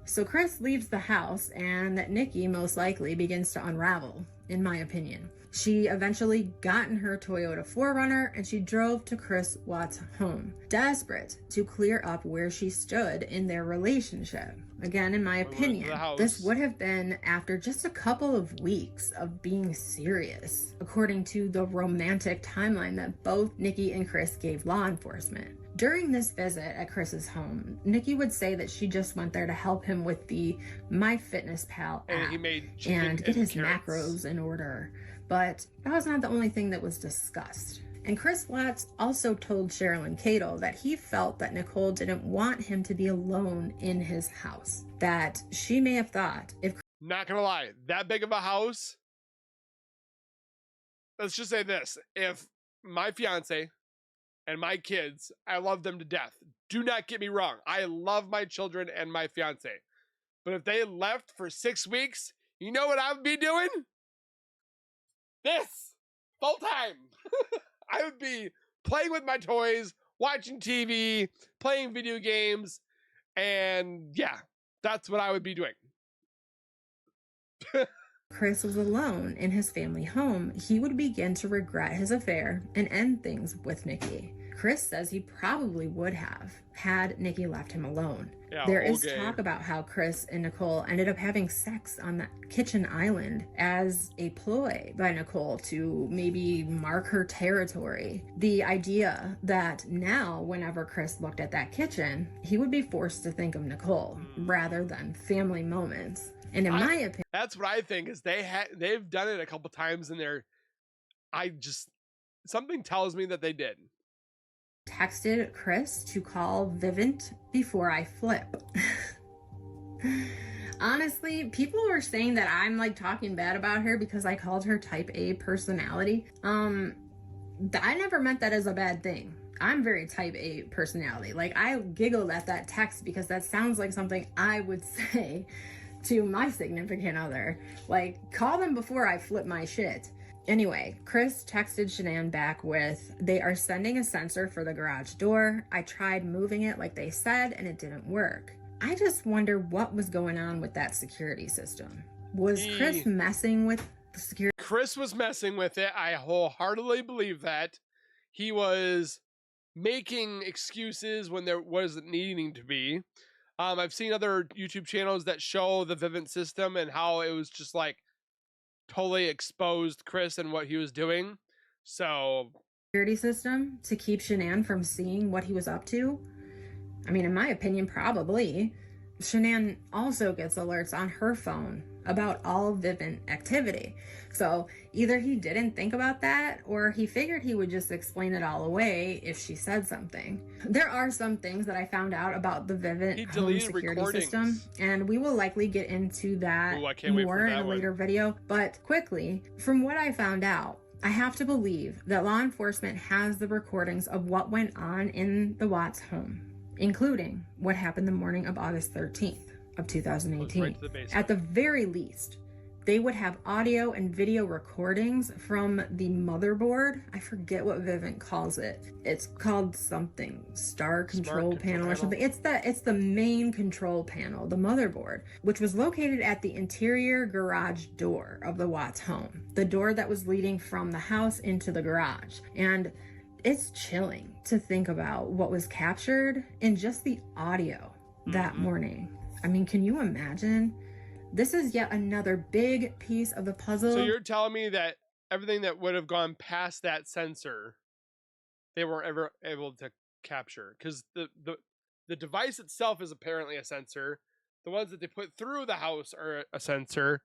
So Chris leaves the house, and Nikki most likely begins to unravel, in my opinion. She eventually got in her Toyota 4Runner and she drove to Chris Watt's home, desperate to clear up where she stood in their relationship. Again, in my opinion, this would have been after just a couple of weeks of being serious, according to the romantic timeline that both Nikki and Chris gave law enforcement. During this visit at Chris's home, Nikki would say that she just went there to help him with the MyFitnessPal app and get his macros in order. But that was not the only thing that was discussed. And Chris Watts also told Sherilyn Cato that he felt that Nicole didn't want him to be alone in his house. That she may have thought if... Not gonna lie, that big of a house, let's just say this. If my fiance and my kids, I love them to death. Do not get me wrong. I love my children and my fiance. But if they left for 6 weeks, you know what I would be doing? This full time. I would be playing with my toys, watching TV, playing video games, and yeah, that's what I would be doing. Chris was alone in his family home, he would begin to regret his affair and end things with Nikki. Chris says he probably would have had Nikki left him alone. Yeah, there is talk about how Chris and Nicole ended up having sex on that kitchen island as a ploy by Nicole to maybe mark her territory. The idea that now, whenever Chris looked at that kitchen, he would be forced to think of Nicole rather than family moments. And in my opinion, that's what I think is they've done it a couple times in there. Something tells me that they did. Texted Chris to call Vivint before I flip. Honestly, people were saying that I'm like talking bad about her because I called her type A personality. I never meant that as a bad thing. I'm very type A personality. Like, I giggled at that text because that sounds like something I would say to my significant other. Like, call them before I flip my shit. Anyway, Chris texted Shanann back with, they are sending a sensor for the garage door. I tried moving it like they said and it didn't work. I just wonder what was going on with that security system. Was Chris messing with the security? Chris was messing with it. I wholeheartedly believe that. He was making excuses when there wasn't needing to be. I've seen other YouTube channels that show the Vivint system and how it was just like totally exposed Chris and what he was doing. So, security system to keep Shanann from seeing what he was up to? I mean, in my opinion, probably. Shanann also gets alerts on her phone about all Vivint activity. So either he didn't think about that or he figured he would just explain it all away if she said something. There are some things that I found out about the Vivint home security system, and we will likely get into that more in a later video. But quickly, from what I found out, I have to believe that law enforcement has the recordings of what went on in the Watts home, including what happened the morning of August 13th of 2018. Right, at the very least, they would have audio and video recordings from the motherboard. I forget what Vivint calls it. It's called something, Star Control Panel or something. It's the main control panel, the motherboard, which was located at the interior garage door of the Watts home, the door that was leading from the house into the garage. And it's chilling to think about what was captured in just the audio that morning. I mean, can you imagine? This is yet another big piece of the puzzle. So you're telling me that everything that would have gone past that sensor, they weren't ever able to capture? Because the device itself is apparently a sensor. The ones that they put through the house are a sensor.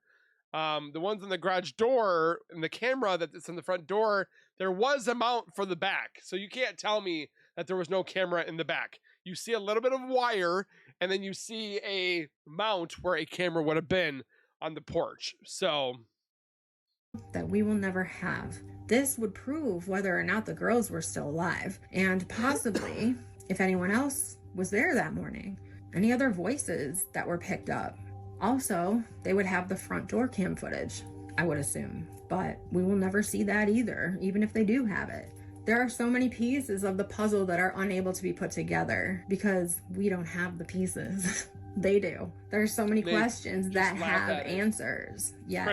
The ones in the garage door and the camera that's in the front door, there was a mount for the back. So you can't tell me that there was no camera in the back. You see a little bit of wire, and then you see a mount where a camera would have been on the porch. So that we will never have. This would prove whether or not the girls were still alive, and possibly if anyone else was there that morning. Any other voices that were picked up. Also, they would have the front door cam footage, I would assume, but we will never see that either, even if they do have it. There are so many pieces of the puzzle that are unable to be put together because we don't have the pieces. They do. There are so many questions that have answers, yet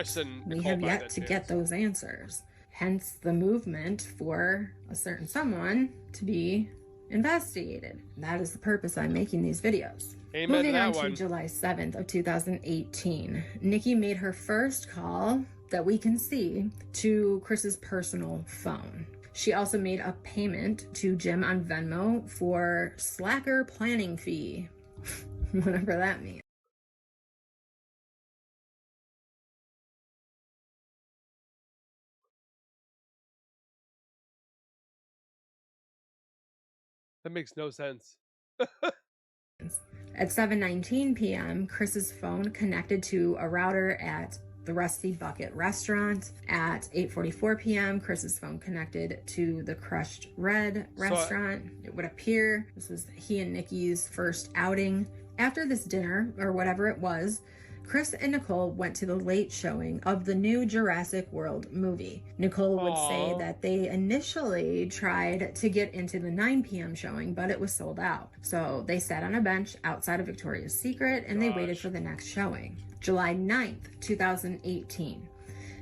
we have yet to get those answers. Hence the movement for a certain someone to be investigated. That is the purpose I'm making these videos. Amen. Moving on to July 7th of 2018, Nikki made her first call that we can see to Chris's personal phone. She also made a payment to Jim on Venmo for slacker planning fee, whatever that means. that makes no sense. At 7:19 p.m., Chris's phone connected to a router at the Rusty Bucket restaurant. At 8:44 p.m., Chris's phone connected to the Crushed Red restaurant. It would appear this was he and Nikki's first outing. After this dinner, or whatever it was, Chris and Nicole went to the late showing of the new Jurassic World movie. Nicole would say that they initially tried to get into the 9 p.m. showing, but it was sold out. So they sat on a bench outside of Victoria's Secret and they waited for the next showing. July 9th, 2018.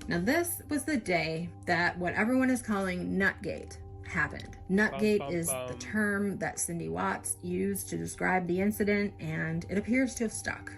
Now this was the day that what everyone is calling Nutgate happened. Nutgate is the term that Cindy Watts used to describe the incident, and it appears to have stuck.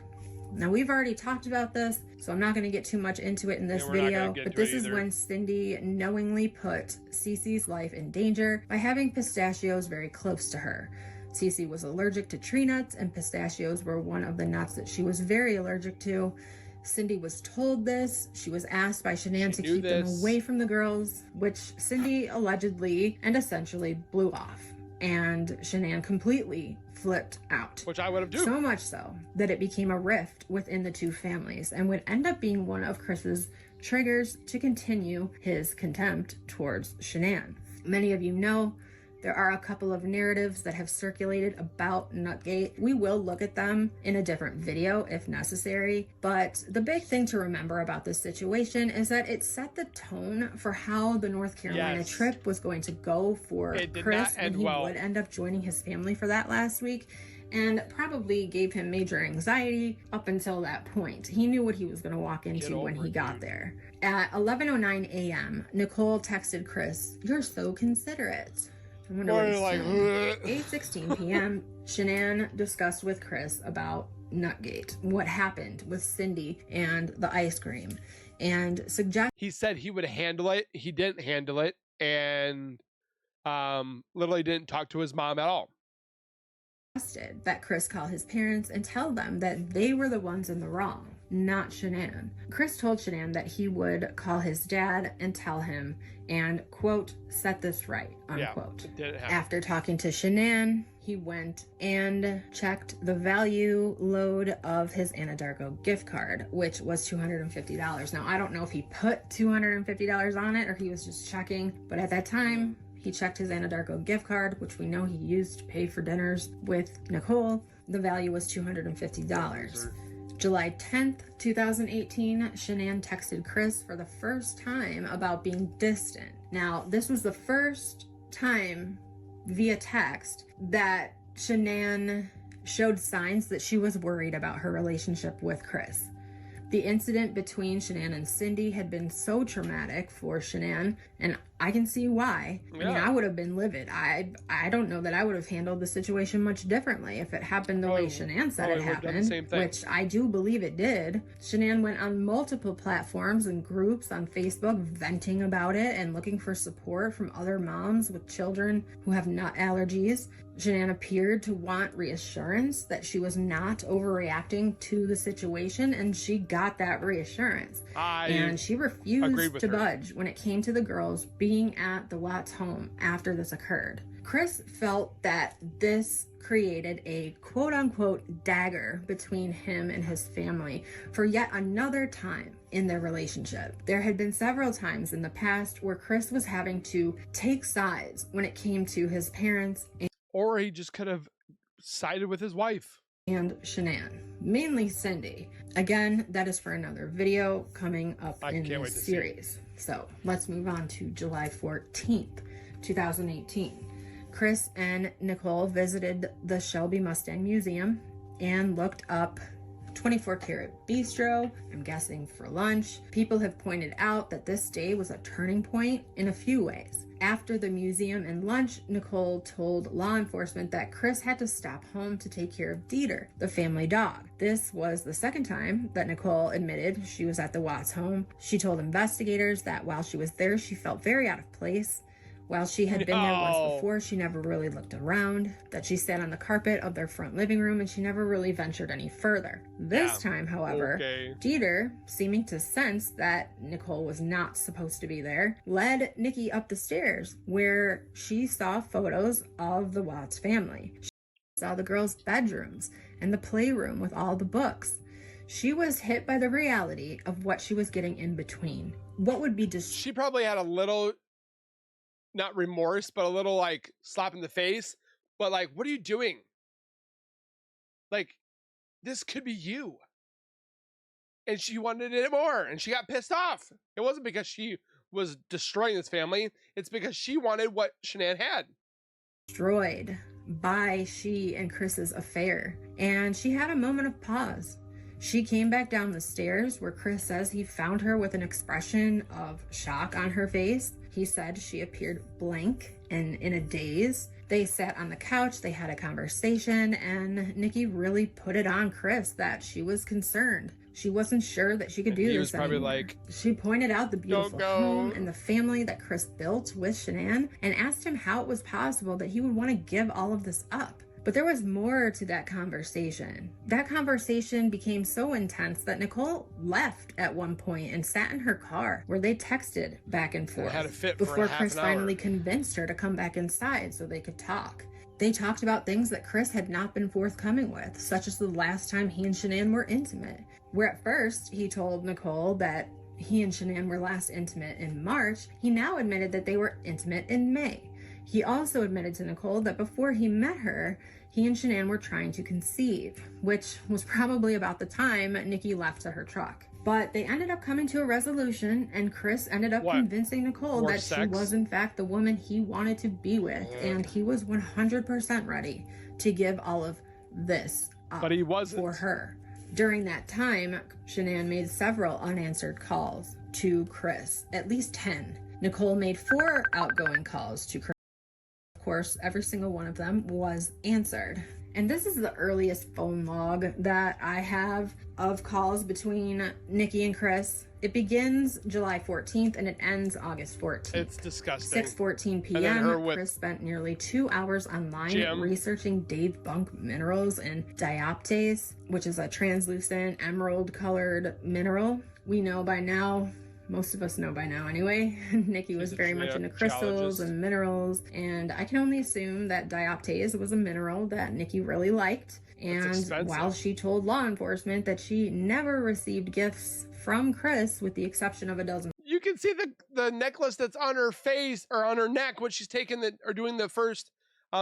Now, we've already talked about this, so I'm not going to get too much into it in this video, but this is when Cindy knowingly put Cece's life in danger by having pistachios very close to her. Cece was allergic to tree nuts, and pistachios were one of the nuts that she was very allergic to. Cindy was told this. She was asked by Shanann to keep them away from the girls, which Cindy allegedly and essentially blew off. and Shanann completely flipped out. Which I would have done. So much so that it became a rift within the two families and would end up being one of Chris's triggers to continue his contempt towards Shanann. Many of you know there are a couple of narratives that have circulated about Nutgate. We will look at them in a different video if necessary, but the big thing to remember about this situation is that it set the tone for how the North Carolina trip was going to go for Chris, and he would end up joining his family for that last week, and probably gave him major anxiety up until that point. He knew what he was going to walk into when he got there. At 11:09 a.m., Nicole texted Chris, "You're so considerate." I wonder what he's doing. 8:16 p.m., Shanann discussed with Chris about Nutgate, what happened with Cindy and the ice cream, and suggested he said he would handle it. He didn't handle it, and literally didn't talk to his mom at all. That Chris call his parents and tell them that they were the ones in the wrong, not Shanann. Chris told Shanann that he would call his dad and tell him and, quote, set this right, unquote. Yeah, it didn't happen. After talking to Shanann, he went and checked the value load of his Anadarko gift card, which was $250. Now, I don't know if he put $250 on it or he was just checking, but at that time, he checked his Anadarko gift card, which we know he used to pay for dinners with Nicole. The value was $250. July 10th, 2018, Shanann texted Chris for the first time about being distant. Now, this was the first time via text that Shanann showed signs that she was worried about her relationship with Chris. The incident between Shanann and Cindy had been so traumatic for Shanann, and I can see why. I mean, I would have been livid. I don't know that I would have handled the situation much differently if it happened the way Shanann said it happened, which I do believe it did. Shanann went on multiple platforms and groups on Facebook venting about it and looking for support from other moms with children who have nut allergies. Shanann appeared to want reassurance that she was not overreacting to the situation, and she got that reassurance. And she refused to budge when it came to the girls being at the Watts home after this occurred. Chris felt that this created a quote-unquote dagger between him and his family for yet another time in their relationship. There had been several times in the past where Chris was having to take sides when it came to his parents, or he just could have sided with his wife and Shanann, mainly Cindy. Again, that is for another video coming up in this series. So let's move on to July 14th, 2018. Chris and Nicole visited the Shelby Mustang Museum and looked up 24 Karat Bistro, I'm guessing for lunch. People have pointed out that this day was a turning point in a few ways. After the museum and lunch, Nicole told law enforcement that Chris had to stop home to take care of Dieter, the family dog. This was the second time that Nicole admitted she was at the Watts home. She told investigators that while she was there, she felt very out of place. While she had been there once before, she never really looked around, that she sat on the carpet of their front living room and she never really ventured any further. This time, however, Dieter, seeming to sense that Nicole was not supposed to be there, led Nikki up the stairs where she saw photos of the Watts family. She saw the girls' bedrooms and the playroom with all the books. She was hit by the reality of what she was getting in between. What would be she probably had a little, not remorse, but a little like slap in the face, but like, what are you doing? Like, this could be you. And she wanted it more and she got pissed off. It wasn't because she was destroying this family. It's because she wanted what Shanann had. Destroyed by she and Chris's affair. And she had a moment of pause. She came back down the stairs where Chris says he found her with an expression of shock on her face. He said she appeared blank and in a daze. They sat on the couch, they had a conversation, and Nikki really put it on Chris that she was concerned. She wasn't sure that she could do this anymore. She pointed out the beautiful home and the family that Chris built with Shanann and asked him how it was possible that he would want to give all of this up. But there was more to that conversation. That conversation became so intense that Nicole left at one point and sat in her car where they texted back and forth had a fit before for Chris finally convinced her to come back inside so they could talk. They talked about things that Chris had not been forthcoming with, such as the last time he and Shanann were intimate, where at first he told Nicole that he and Shanann were last intimate in March. He now admitted that they were intimate in May. He also admitted to Nicole that before he met her, he and Shanann were trying to conceive, which was probably about the time Nikki left to her truck. But they ended up coming to a resolution, and Chris ended up convincing Nicole that she was in fact the woman he wanted to be with, and he was 100% ready to give all of this up but he wasn't for her. During that time, Shanann made several unanswered calls to Chris, at least 10. Nicole made 4 outgoing calls to Chris. Of course, every single one of them was answered. And this is the earliest phone log that I have of calls between Nikki and Chris. It begins July 14th and it ends August 14th. It's disgusting. 6:14 p.m. Chris spent nearly 2 hours online researching Dave Bunk minerals and dioptase, which is a translucent emerald colored mineral. We know by now, most of us know by now anyway, Nikki was very much into crystals and minerals, and I can only assume that dioptase was a mineral that Nikki really liked. And while she told law enforcement that she never received gifts from Chris, with the exception of a dozen. You can see the necklace that's on her face or on her neck when she's taking or doing the first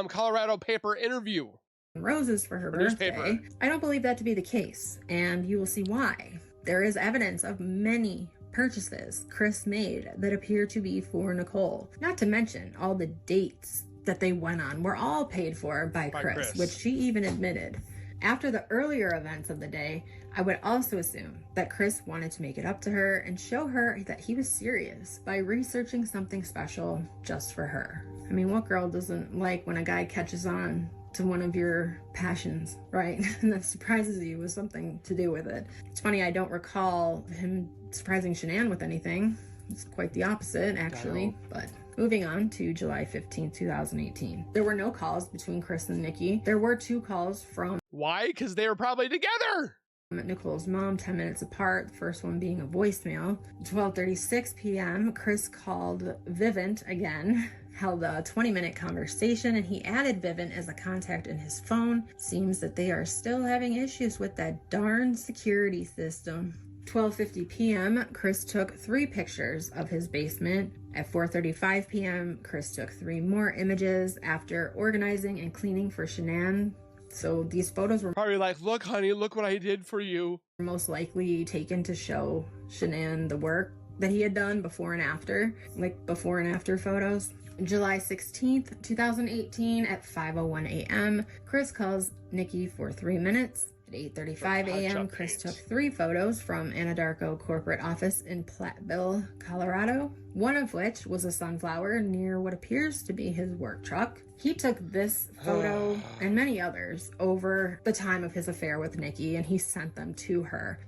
Colorado paper interview. Roses for her birthday. I don't believe that to be the case, and you will see why. There is evidence of many purchases Chris made that appear to be for Nicole. Not to mention all the dates that they went on were all paid for by Chris, which she even admitted. After the earlier events of the day, I would also assume that Chris wanted to make it up to her and show her that he was serious by researching something special just for her. I mean, what girl doesn't like when a guy catches on to one of your passions, right? And that surprises you with something to do with it. It's funny, I don't recall him surprising Shanann with anything. It's quite the opposite, actually. But moving on to July 15, 2018. There were no calls between Chris and Nikki. There were 2 calls from... Why? Because they were probably together! Nicole's mom, 10 minutes apart, the first one being a voicemail. 12:36 p.m., Chris called Vivint again, held a 20-minute conversation, and he added Vivint as a contact in his phone. Seems that they are still having issues with that darn security system. 12:50 p.m., Chris took 3 pictures of his basement. At 4:35 p.m., Chris took 3 more images after organizing and cleaning for Shanann. So these photos were probably like, look, honey, look what I did for you. Most likely taken to show Shanann the work that he had done before and after, like before and after photos. July 16th, 2018 at 5:01 a.m., Chris calls Nikki for 3 minutes. At 8:35 a.m., Chris took 3 photos from Anadarko corporate office in Platteville, Colorado, one of which was a sunflower near what appears to be his work truck. He took this photo and many others over the time of his affair with Nikki, and he sent them to her.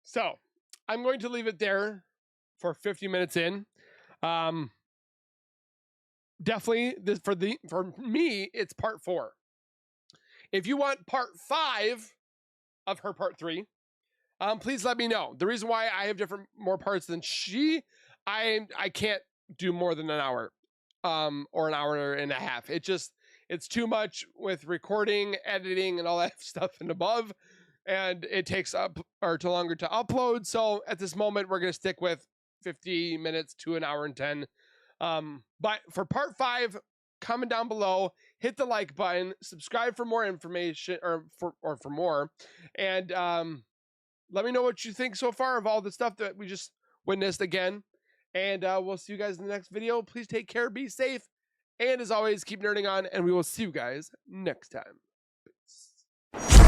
So, I'm going to leave it there for 50 minutes in. Definitely, for me, it's part 4. If you want part 5 of her part 3, please let me know. The reason why I have more parts than she, I can't do more than an hour, or an hour and a half. It's too much with recording, editing, and all that stuff and above, and it takes too longer to upload. So at this moment, we're gonna stick with 50 minutes to an hour and 10. But for part 5, comment down below, hit the like button, subscribe for more information or for more, and let me know what you think so far of all the stuff that we just witnessed again. And we'll see you guys in the next video. Please take care, be safe, and as always, keep nerding on, and we will see you guys next time. Peace.